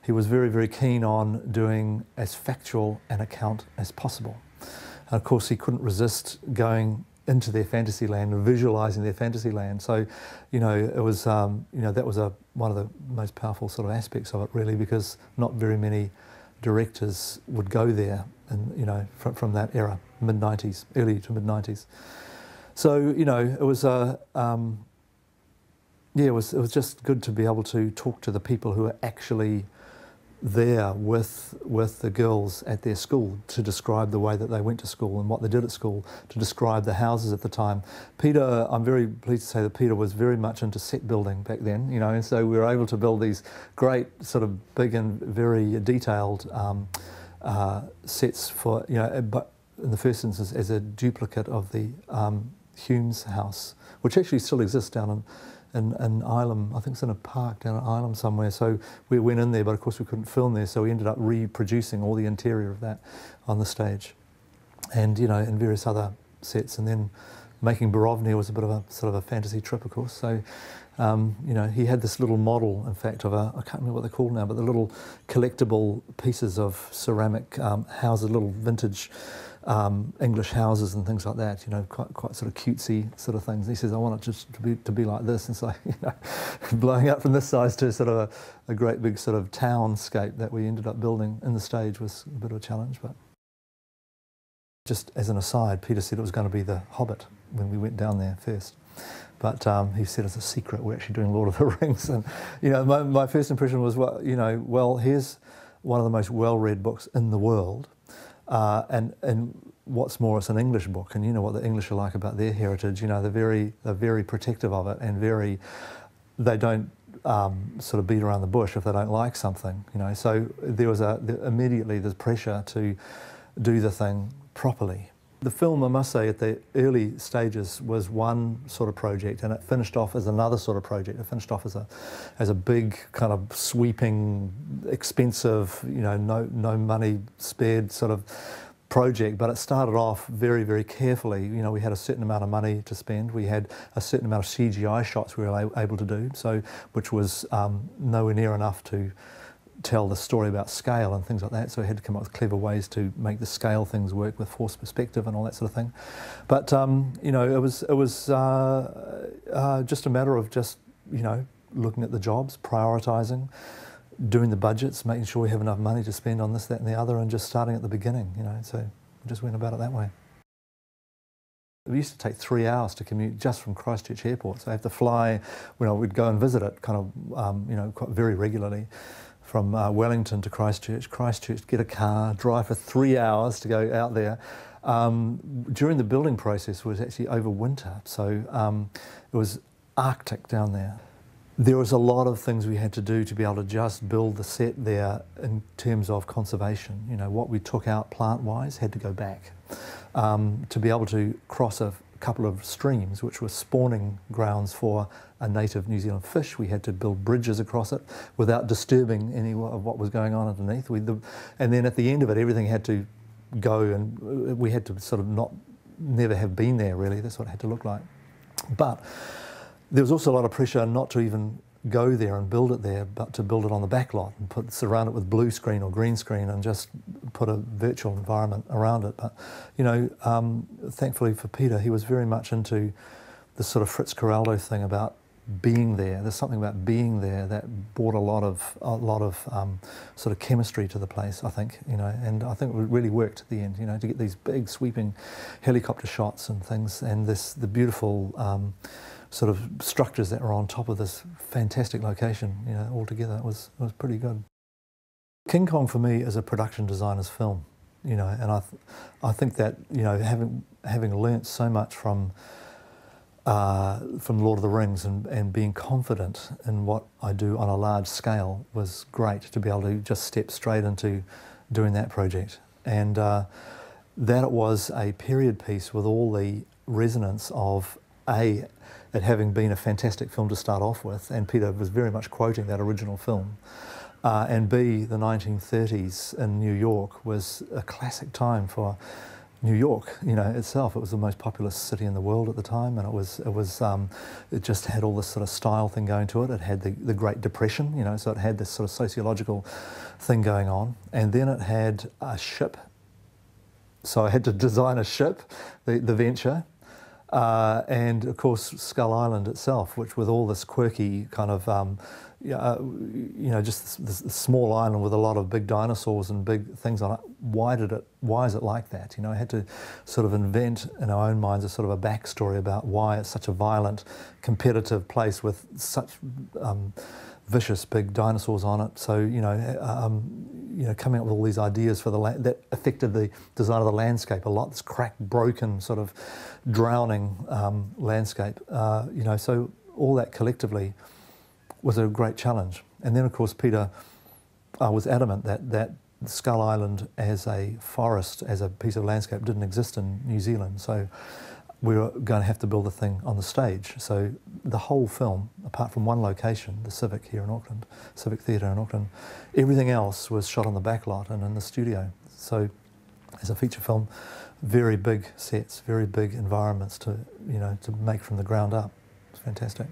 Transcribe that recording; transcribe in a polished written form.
He was very, very keen on doing as factual an account as possible. And of course, he couldn't resist going into their fantasy land and visualising their fantasy land. So, you know, it was, you know, that was one of the most powerful sort of aspects of it, really, because not very many directors would go there, and you know, from that era, mid-90s, early to mid-90s. So, you know, it was yeah, it was just good to be able to talk to the people who are actually there with the girls at their school, to describe the way that they went to school and what they did at school, to describe the houses at the time. Peter, I'm very pleased to say that Peter was very much into set building back then, you know, and so we were able to build these great sort of big and very detailed sets for, you know, but in the first instance as a duplicate of the Hume's house, which actually still exists down in Ilam. I think it's in a park down at Ilam somewhere. So we went in there, but of course we couldn't film there, so we ended up reproducing all the interior of that on the stage, and you know, and various other sets. And then making Borovnia was a bit of a sort of a fantasy trip, of course. So you know, he had this little model, in fact, of I can't remember what they're called now, but the little collectible pieces of ceramic houses, little vintage English houses and things like that, you know, quite sort of cutesy sort of things. He says, I want it just to be like this. And so, you know, blowing up from this size to sort of a great big sort of townscape that we ended up building in the stage was a bit of a challenge. But just as an aside, Peter said it was going to be The Hobbit when we went down there first. But he said it's a secret, we're actually doing Lord of the Rings. And, you know, my first impression was, well, you know, well, here's one of the most well-read books in the world. And what's more, it's an English book, and you know what the English are like about their heritage. You know, they're very protective of it, and they don't sort of beat around the bush if they don't like something. You know, so there was immediately there's pressure to do the thing properly. The film, I must say, at the early stages was one sort of project, and it finished off as another sort of project. It finished off as a big kind of sweeping, expensive, you know, no money spared sort of project. But it started off very, very carefully. You know, we had a certain amount of money to spend. We had a certain amount of CGI shots we were able to do, so which was nowhere near enough to tell the story about scale and things like that, so we had to come up with clever ways to make the scale things work with forced perspective and all that sort of thing. But you know, it was just a matter of just, you know, looking at the jobs, prioritising, doing the budgets, making sure we have enough money to spend on this, that and the other, and just starting at the beginning, you know, so we just went about it that way. It used to take 3 hours to commute just from Christchurch Airport, so I have to fly, you know, we'd go and visit it kind of, you know, quite very regularly, from Wellington to Christchurch, get a car, drive for 3 hours to go out there. During the building process was actually over winter, so it was Arctic down there. There was a lot of things we had to do to be able to just build the set there in terms of conservation. You know, what we took out plant-wise had to go back. To be able to cross a couple of streams, which were spawning grounds for a native New Zealand fish, we had to build bridges across it without disturbing any of what was going on underneath. And then at the end of it, everything had to go, and we had to sort of never have been there, really. That's what it had to look like. But there was also a lot of pressure not to even go there and build it there, but to build it on the back lot and surround it with blue screen or green screen and just put a virtual environment around it. But, you know, thankfully for Peter, he was very much into the sort of Fritz Coraldo thing about being there. There's something about being there that brought a lot of sort of chemistry to the place, I think, you know, and I think it really worked at the end, you know, to get these big sweeping helicopter shots and things, and the beautiful sort of structures that were on top of this fantastic location, you know, all together. It was pretty good. King Kong for me is a production designer's film, you know, and I think that, you know, having learnt so much from Lord of the Rings and being confident in what I do on a large scale was great, to be able to just step straight into doing that project. And that it was a period piece with all the resonance of it having been a fantastic film to start off with, and Peter was very much quoting that original film, and B, the 1930s in New York was a classic time for New York, you know, itself. It was the most populous city in the world at the time, and it just had all this sort of style thing going to it. It had the Great Depression, you know, so it had this sort of sociological thing going on, and then it had a ship. So I had to design a ship, the Venture, and of course Skull Island itself, which with all this quirky kind of you know, just this small island with a lot of big dinosaurs and big things on it. Why is it like that? You know, I had to sort of invent in our own minds a sort of a backstory about why it's such a violent, competitive place with such vicious big dinosaurs on it. So you know, coming up with all these ideas for that affected the design of the landscape a lot. This cracked, broken, sort of drowning landscape. You know, so all that collectively was a great challenge. And then, of course, Peter was adamant that Skull Island as a forest, as a piece of landscape, didn't exist in New Zealand. So we were going to have to build a thing on the stage. So the whole film, apart from one location, the Civic here in Auckland, Civic Theatre in Auckland, everything else was shot on the back lot and in the studio. So as a feature film, very big sets, very big environments to make from the ground up. It's fantastic.